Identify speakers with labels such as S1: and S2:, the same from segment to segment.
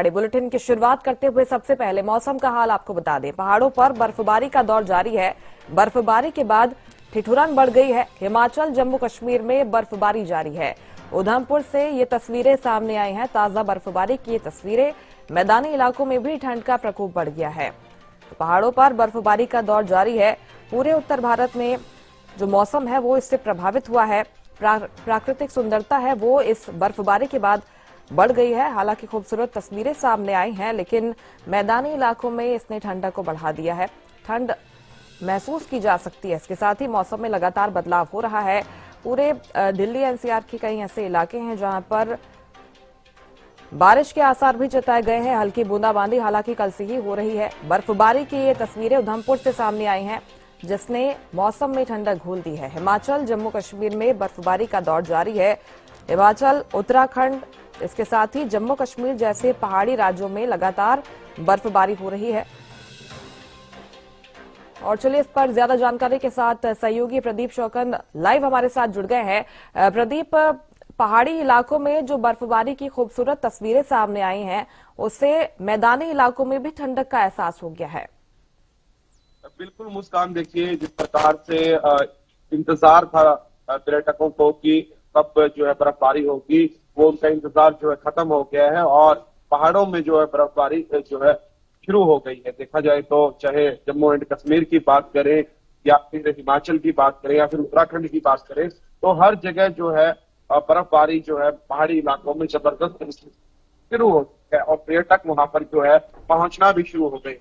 S1: बड़े बुलेटिन की शुरुआत करते हुए सबसे पहले मौसम का हाल आपको बता दें। पहाड़ों पर बर्फबारी का दौर जारी है। बर्फबारी के बाद ठिठुरन बढ़ गई है। हिमाचल जम्मू कश्मीर में बर्फबारी जारी है। उधमपुर से ये तस्वीरें सामने आई हैं। ताजा बर्फबारी की ये तस्वीरें। मैदानी इलाकों में भी ठंड का प्रकोप बढ़ गया है। पहाड़ों पर बर्फबारी का दौर जारी है। पूरे उत्तर भारत में जो मौसम है वो इससे प्रभावित हुआ है। प्राकृतिक सुंदरता है वो इस बर्फबारी के बाद बढ़ गई है। हालांकि खूबसूरत तस्वीरें सामने आई हैं, लेकिन मैदानी इलाकों में इसने ठंडक को बढ़ा दिया है। ठंड महसूस की जा सकती है। इसके साथ ही मौसम में लगातार बदलाव हो रहा है। पूरे दिल्ली एनसीआर के कई ऐसे इलाके हैं जहां पर बारिश के आसार भी जताए गए हैं। हल्की बूंदाबांदी हालांकि कल से ही हो रही है। बर्फबारी की ये तस्वीरें उधमपुर से सामने आई हैं, जिसने मौसम में ठंडक घोल दी है। हिमाचल जम्मू कश्मीर में बर्फबारी का दौर जारी है। हिमाचल, उत्तराखंड, इसके साथ ही जम्मू कश्मीर जैसे पहाड़ी राज्यों में लगातार बर्फबारी हो रही है। और चलिए इस पर ज्यादा जानकारी के साथ सहयोगी प्रदीप शौकन लाइव हमारे साथ जुड़ गए हैं। प्रदीप, पहाड़ी इलाकों में जो बर्फबारी की खूबसूरत तस्वीरें सामने आई हैं, उससे मैदानी इलाकों में भी ठंडक का एहसास हो गया है।
S2: बिल्कुल मुस्कान, देखिए जिस प्रकार से इंतजार था पर्यटकों को कि कब जो है बर्फबारी होगी, वो उनका इंतजार जो है खत्म हो गया है और पहाड़ों में जो है बर्फबारी जो है शुरू हो गई है। देखा जाए तो चाहे जम्मू एंड कश्मीर की बात करें या फिर हिमाचल की बात करें या फिर उत्तराखंड की बात करें, तो हर जगह जो है बर्फबारी जो है पहाड़ी इलाकों में जबरदस्त शुरू हो गई है और पर्यटक वहां पर जो है पहुंचना भी शुरू हो गए।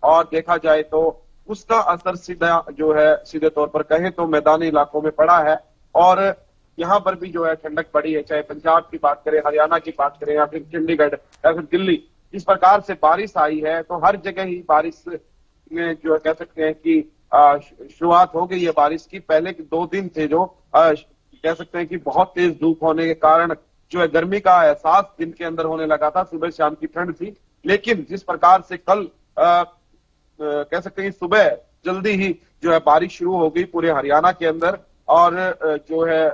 S2: और देखा जाए तो उसका असर सीधा जो है सीधे तौर पर कहें तो मैदानी इलाकों में पड़ा है और यहाँ पर भी जो है ठंडक बढ़ी है। चाहे पंजाब की बात करें, हरियाणा की बात करें या फिर चंडीगढ़ या फिर दिल्ली, इस प्रकार से बारिश आई है तो हर जगह ही बारिश में जो है कह सकते हैं कि शुरुआत हो गई है बारिश की। पहले के 2 दिन थे जो कह सकते हैं कि बहुत तेज धूप होने के कारण जो है गर्मी का एहसास दिन के अंदर होने लगा था। सुबह शाम की ठंड थी, लेकिन जिस प्रकार से कल कह सकते हैं सुबह जल्दी ही जो है बारिश शुरू हो गई पूरे हरियाणा के अंदर और जो है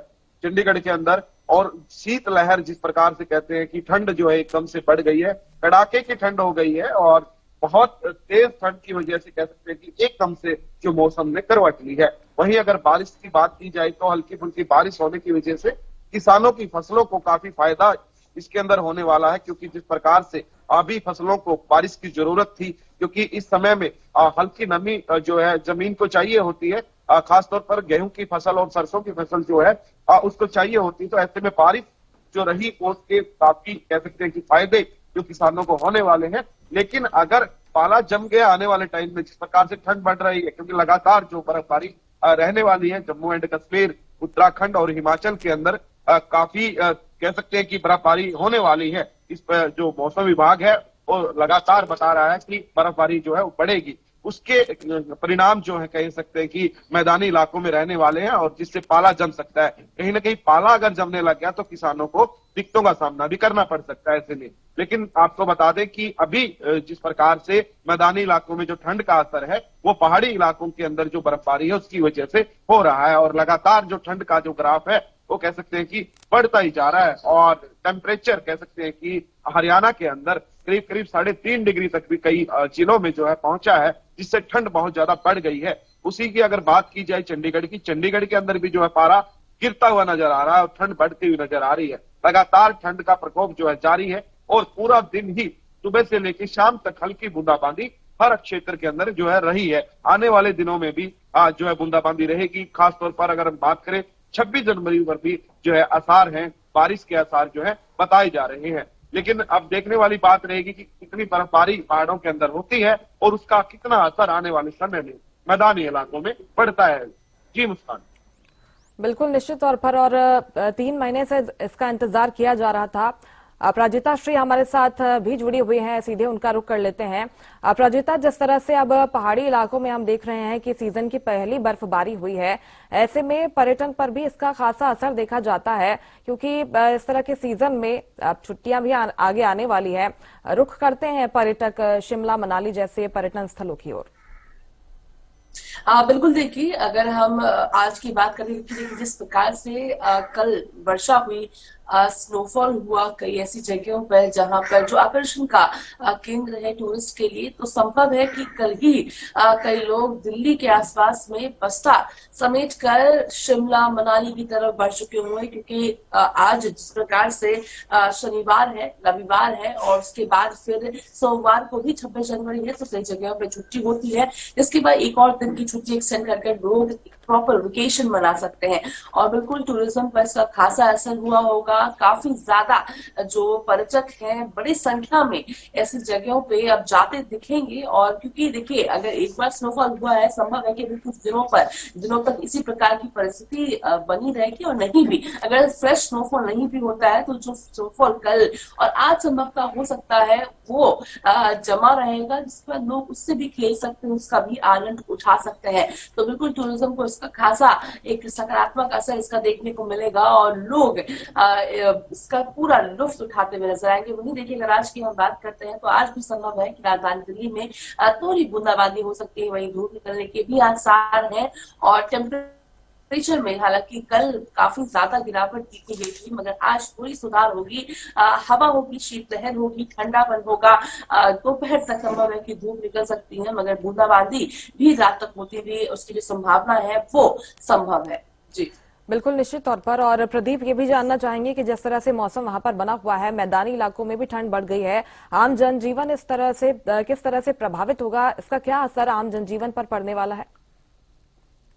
S2: चंडीगढ़ के अंदर, और शीत लहर जिस प्रकार से कहते हैं कि ठंड जो है एकदम से बढ़ गई है, कड़ाके की ठंड हो गई है और बहुत तेज ठंड की वजह से कह सकते हैं कि एकदम से जो मौसम ने करवट ली है। वहीं अगर बारिश की बात की जाए तो हल्की फुल्की बारिश होने की वजह से किसानों की फसलों को काफी फायदा इसके अंदर होने वाला है, क्योंकि जिस प्रकार से अभी फसलों को बारिश की जरूरत थी, क्योंकि इस समय में हल्की नमी जो है जमीन को चाहिए होती है, खासतौर पर गेहूं की फसल और सरसों की फसल जो है उसको चाहिए होती है। तो ऐसे में बारिश जो रही उसके काफी कह सकते हैं कि फायदे जो किसानों को होने वाले हैं। लेकिन अगर पाला जम गया आने वाले टाइम में, जिस प्रकार से ठंड बढ़ रही है, क्योंकि लगातार जो बर्फबारी रहने वाली है जम्मू एंड कश्मीर, उत्तराखंड और हिमाचल के अंदर काफी कह सकते हैं कि बर्फबारी होने वाली है। इस पर जो मौसम विभाग है वो लगातार बता रहा है कि बर्फबारी जो है वो बढ़ेगी। उसके परिणाम जो है कह सकते हैं कि मैदानी इलाकों में रहने वाले हैं और जिससे पाला जम सकता है। कहीं ना कहीं पाला अगर जमने लग गया तो किसानों को दिक्कतों का सामना भी करना पड़ सकता है ऐसे में। लेकिन आपको बता दें कि अभी जिस प्रकार से मैदानी इलाकों में जो ठंड का असर है वो पहाड़ी इलाकों के अंदर जो बर्फबारी है उसकी वजह से हो रहा है और लगातार जो ठंड का जो ग्राफ है वो कह सकते हैं कि बढ़ता ही जा रहा है। और टेम्परेचर कह सकते हैं कि हरियाणा के अंदर करीब करीब 3.5 डिग्री तक भी कई जिलों में जो है पहुंचा है, जिससे ठंड बहुत ज्यादा बढ़ गई है। उसी की अगर बात की जाए चंडीगढ़ की, चंडीगढ़ के अंदर भी जो है पारा गिरता हुआ नजर आ रहा है और ठंड बढ़ती हुई नजर आ रही है। लगातार ठंड का प्रकोप जो है जारी है और पूरा दिन ही सुबह से लेकर शाम तक हल्की बूंदाबांदी हर क्षेत्र के अंदर जो है रही है। आने वाले दिनों में भी जो है बूंदाबांदी रहेगी। खासतौर पर अगर हम बात करें 26 जनवरी पर भी जो है आसार हैं, बारिश के आसार जो है बताए जा रहे हैं। लेकिन अब देखने वाली बात रहेगी कि कितनी बर्फबारी पहाड़ों के अंदर होती है और उसका कितना असर आने वाले समय में मैदानी इलाकों में पड़ता है। जी मुस्कान।
S1: बिल्कुल निश्चित तौर पर, और 3 महीने से इसका इंतजार किया जा रहा था। अपराजिता श्री हमारे साथ भी जुड़ी हुई हैं, सीधे उनका रुख कर लेते हैं। अपराजिता, जिस तरह से अब पहाड़ी इलाकों में हम देख रहे हैं कि सीजन की पहली बर्फबारी हुई है, ऐसे में पर्यटन पर भी इसका खासा असर देखा जाता है, क्योंकि इस तरह के सीजन में अब छुट्टियां भी आगे आने वाली है। रुख करते हैं पर्यटक शिमला, मनाली जैसे पर्यटन स्थलों की ओर।
S3: बिल्कुल, देखिए अगर हम आज की बात करें कि जिस प्रकार से कल वर्षा हुई स्नोफॉल हुआ कई ऐसी जगहों पर जहां पर जो आकर्षण का केंद्र है टूरिस्ट के लिए, तो संभव है कि कल ही कई लोग दिल्ली के आसपास में बस्ता समेट कर शिमला मनाली की तरफ बढ़ चुके हुए, क्योंकि आज जिस प्रकार से शनिवार है, रविवार है और उसके बाद फिर सोमवार को भी 26 जनवरी है, तो कई जगहों पर छुट्टी होती है। इसके बाद एक और दिन की छुट्टी एक्सटेंड करके लोग प्रॉपर वेकेशन मना सकते हैं और बिल्कुल टूरिज्म पर इसका खासा असर हुआ होगा। काफी ज्यादा जो पर्यटक हैं बड़ी संख्या में ऐसी जगहों पे अब जाते दिखेंगे। और क्योंकि देखिए, अगर एक बार स्नोफॉल हुआ है, संभव है कि कुछ दिनों तक इसी प्रकार की परिस्थिति बनी रहेगी। और नहीं भी, अगर फ्रेश स्नोफॉल नहीं भी होता है तो जो स्नोफॉल कल और आज संभवतः हो सकता है वो जमा रहेगा, जिस पर लोग उससे भी खेल सकते हैं, उसका भी आनंद उठा सकते हैं। तो बिल्कुल टूरिज्म को इसका खासा एक सकारात्मक असर इसका देखने को मिलेगा और लोग इसका पूरा लुत्फ उठाते हुए नजर आएंगे। वहीं देखिए, अगर आज की हम बात करते हैं तो आज भी संभव है कि राजधानी दिल्ली में थोड़ी बूंदाबांदी हो सकती है, वहीं धूप निकलने के भी आसार हैं। और टेम्परेचर में हालांकि कल काफी ज्यादा गिरावट देखी गई थी, मगर आज थोड़ी सुधार होगी। हवा होगी, शीतलहर होगी, ठंडापन होगा। दोपहर तक संभव है कि धूप निकल सकती है, मगर बूंदाबांदी भी रात तक होती हुई उसकी जो संभावना है वो संभव है। जी
S1: बिल्कुल, निश्चित तौर पर। और प्रदीप, ये भी जानना चाहेंगे कि जिस तरह से मौसम वहां पर बना हुआ है, मैदानी इलाकों में भी ठंड बढ़ गई है, आम जनजीवन इस तरह से किस तरह से प्रभावित होगा, इसका क्या असर आम जनजीवन पर पड़ने वाला है?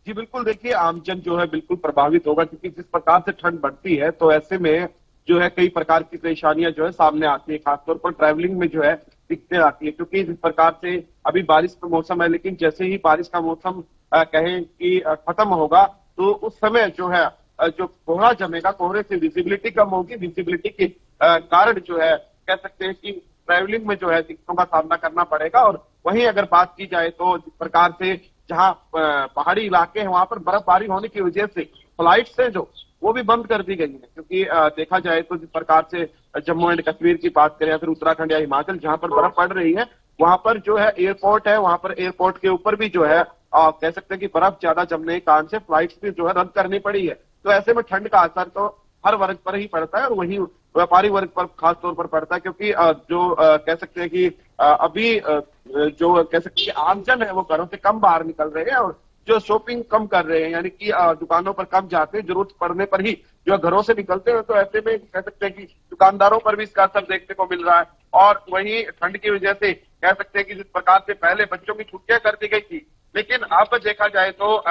S2: जी बिल्कुल, देखिए आमजन जो है बिल्कुल प्रभावित होगा, क्योंकि जिस प्रकार से ठंड बढ़ती है तो ऐसे में जो है कई प्रकार की परेशानियां जो है सामने आती है, खासतौर पर ट्रैवलिंग में जो है दिक्कतें आती है। क्योंकि जिस प्रकार से अभी बारिश का मौसम है, लेकिन जैसे ही बारिश का मौसम कहें कि खत्म होगा तो उस समय जो है जो कोहरा जमेगा, कोहरे से विजिबिलिटी कम होगी, विजिबिलिटी के कारण जो है कह सकते हैं कि ट्रैवलिंग में जो है दिक्कतों का सामना करना पड़ेगा। और वहीं अगर बात की जाए तो जिस प्रकार से जहाँ पहाड़ी इलाके हैं वहां पर बर्फबारी होने की वजह से फ्लाइट से जो वो भी बंद कर दी गई है। क्योंकि देखा जाए तो जिस प्रकार से जम्मू एंड कश्मीर की बात करें या फिर उत्तराखंड या हिमाचल जहां पर बर्फ पड़ रही है, वहां पर जो है एयरपोर्ट है, वहां पर एयरपोर्ट के ऊपर भी जो है कह सकते हैं कि बर्फ ज्यादा जमने के कारण से फ्लाइट भी जो है रद्द करनी पड़ी है। तो ऐसे में ठंड का असर तो हर वर्ग पर ही पड़ता है और वही व्यापारी वर्ग पर खास तौर पर पड़ता है। क्योंकि जो कह सकते हैं कि अभी जो कह सकते हैं आमजन है वो घरों से कम बाहर निकल रहे हैं और जो शॉपिंग कम कर रहे हैं, यानी कि दुकानों पर कम जाते हैं, जरूरत पड़ने पर ही जो घरों से निकलते हैं। तो ऐसे में कह सकते हैं कि दुकानदारों पर भी इसका असर देखने को मिल रहा है। और वहीं ठंड की वजह से कह सकते हैं कि जिस प्रकार से पहले बच्चों की छुट्टियां कर दी गई थी, लेकिन अब देखा जाए तो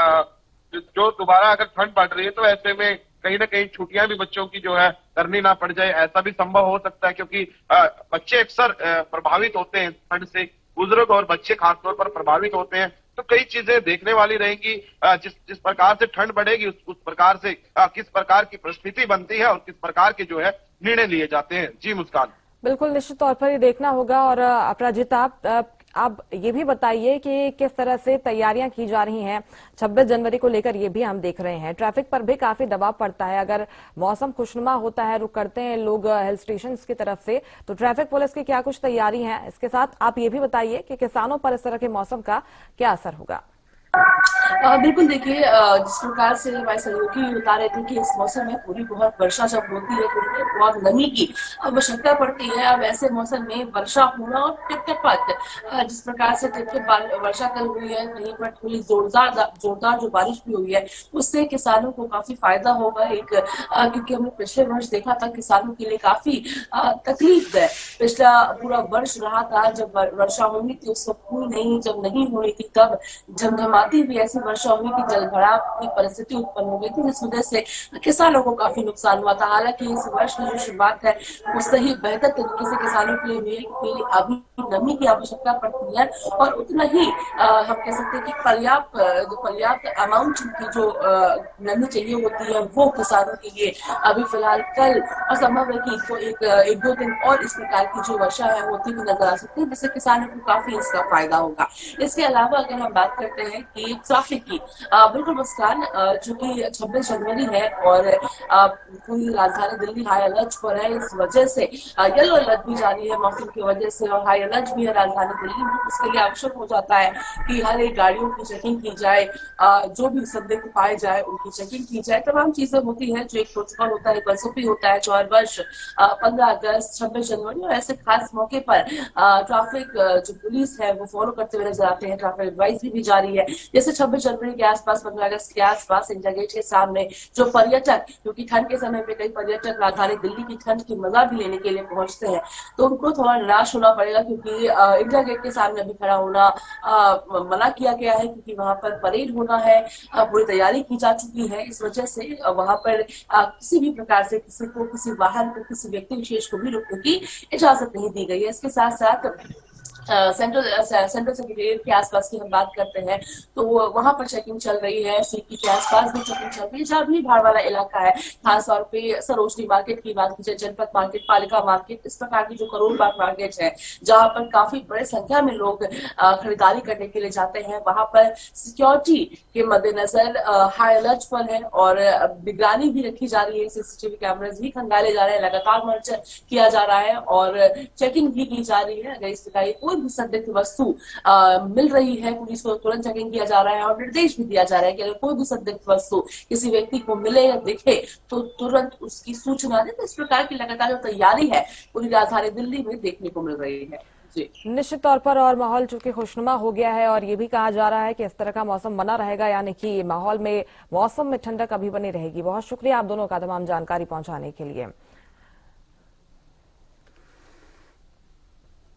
S2: जो दोबारा अगर ठंड बढ़ रही है तो ऐसे में कहीं ना कहीं छुट्टियां भी बच्चों की जो है करनी ना पड़ जाए, ऐसा भी संभव हो सकता है। क्योंकि बच्चे अक्सर प्रभावित होते हैं ठंड से, बुजुर्ग और बच्चे खासतौर पर प्रभावित होते हैं। तो कई चीजें देखने वाली रहेंगी। जिस प्रकार से ठंड बढ़ेगी उस प्रकार से किस प्रकार की परिस्थिति बनती है और किस प्रकार के जो है निर्णय लिए जाते हैं। जी मुस्कान।
S1: बिल्कुल, निश्चित तौर पर ये देखना होगा। और अपराजिता, आप ये भी बताइए कि किस तरह से तैयारियां की जा रही हैं 26 जनवरी को लेकर। ये भी हम देख रहे हैं ट्रैफिक पर भी काफी दबाव पड़ता है। अगर मौसम खुशनुमा होता है, रुक करते हैं लोग हिल स्टेशन की तरफ से, तो ट्रैफिक पुलिस की क्या कुछ तैयारी है? इसके साथ आप ये भी बताइए कि किसानों पर इस तरह के मौसम का क्या असर होगा?
S3: बिल्कुल, देखिए जिस प्रकार से हमारे सहयोगी बता रहे थे कि इस मौसम में थोड़ी बहुत वर्षा जब होती है तो बहुत नमी की आवश्यकता पड़ती है। अब ऐसे मौसम में वर्षा होना और टिपटिपात जिस प्रकार से टिपटिप वर्षा कल हुई है, कहीं पर थोड़ी जोरदार जो बारिश भी हुई है, उससे किसानों को काफी फायदा होगा। क्योंकि हमने पिछले वर्ष देखा था किसानों के लिए काफी तकलीफ है। पिछला पूरा वर्ष रहा था जब वर्षा होनी थी उस वक्त हुई नहीं, जब नहीं होनी थी तब झमझमाती भी ऐसी वर्षा हुई कि जलभराव की परिस्थिति उत्पन्न हो गई थी, जिस वजह से किसानों को काफी नुकसान हुआ था। हालांकि इस वर्ष की जो शुरुआत है वो सही बेहतर तरीके से किसानों के लिए हुई है, क्योंकि अभी नमी की आवश्यकता पड़ती है और उतना ही हम कह सकते हैं कि पर्याप्त अमाउंट की जो नमी चाहिए होती है वो किसानों के लिए अभी फिलहाल कल और संभव है कि एक दो दिन और इस प्रकार की जो वर्षा है होती हुई नजर आ सकती है, जिससे किसानों को काफी इसका फायदा होगा। इसके अलावा अगर हम बात करते हैं कि ट्रैफिक की बिल्कुल मुस्कान, चूंकि 26 जनवरी है और पूरी राजधानी दिल्ली हाई अलर्ट पर है। इस वजह से येलो अलर्ट भी जारी है मौसम की वजह से, और हाई अलर्ट भी है राजधानी दिल्ली में। इसके लिए आवश्यक हो जाता है कि हर एक गाड़ियों की चेकिंग की जाए, जो भी संदिग्ध पाए जाए उनकी चेकिंग की जाए। तमाम चीजें होती है, जो एक प्रोटोकॉल होता है, एसओपी होता है। 4 वर्ष 15 अगस्त 26 जनवरी और ऐसे खास मौके पर ट्रैफिक जो पुलिस है वो फॉलो करते हुए नजर आते हैं। ट्रैफिक एडवाइजरी भी जारी है। जैसे 26 जनवरी के आसपास, 15 अगस्त के आसपास इंडिया गेट के सामने जो पर्यटक, क्योंकि ठंड के समय में कई पर्यटक राजधानी दिल्ली की ठंड की मजा भी लेने के लिए पहुंचते हैं, तो उनको थोड़ा निराश होना पड़ेगा, क्योंकि इंडिया गेट के सामने अभी खड़ा होना मना किया गया है, क्योंकि वहां पर परेड होना है। पूरी तैयारी की जा चुकी है। इस वजह से वहां पर किसी भी प्रकार से किसी को, किसी वाहन को, किसी व्यक्ति विशेष को भी रुकने की इजाजत नहीं दी गई है। इसके साथ साथ सेंट्रल सेक्रेटेरिएट के आसपास की हम बात करते हैं तो वहां पर चेकिंग चल रही है। सीपी के आसपास भी चेकिंग चल रही है, जहाँ भी भीड़ वाला इलाका है, खासतौर पे सरोजनी मार्केट की बात की जाए, जनपद मार्केट, पालिका मार्केट, इस प्रकार की जो करोड़ बाग मार्केट है, जहां पर काफी बड़े संख्या में लोग खरीदारी करने के लिए जाते हैं, वहां पर सिक्योरिटी के मद्देनजर हाई अलर्ट पर है और निगरानी भी रखी जा रही है। सीसीटीवी कैमरास भी खंगाले जा रहे हैं, लगातार मॉनिटर किया जा रहा है और चेकिंग भी की जा रही है। अगर इस प्रकार कोई भी संदिग्ध वस्तु मिल रही है, पुलिस को तुरंत चेकिंग किया जा रहा है और निर्देश भी दिया जा रहा है कि अगर कोई भी संदिग्ध वस्तु किसी व्यक्ति को मिले या दिखे तो तुरंत उसकी सूचना दे। तो इस प्रकार की लगातार जो तैयारी है पूरी राजधानी दिल्ली में देखने को मिल रही है।
S1: निश्चित तौर पर, और माहौल चूंकि खुशनुमा हो गया है और ये भी कहा जा रहा है कि इस तरह का मौसम बना रहेगा, यानी कि माहौल में, मौसम में ठंडक अभी बनी रहेगी। बहुत शुक्रिया आप दोनों का तमाम जानकारी पहुंचाने के लिए।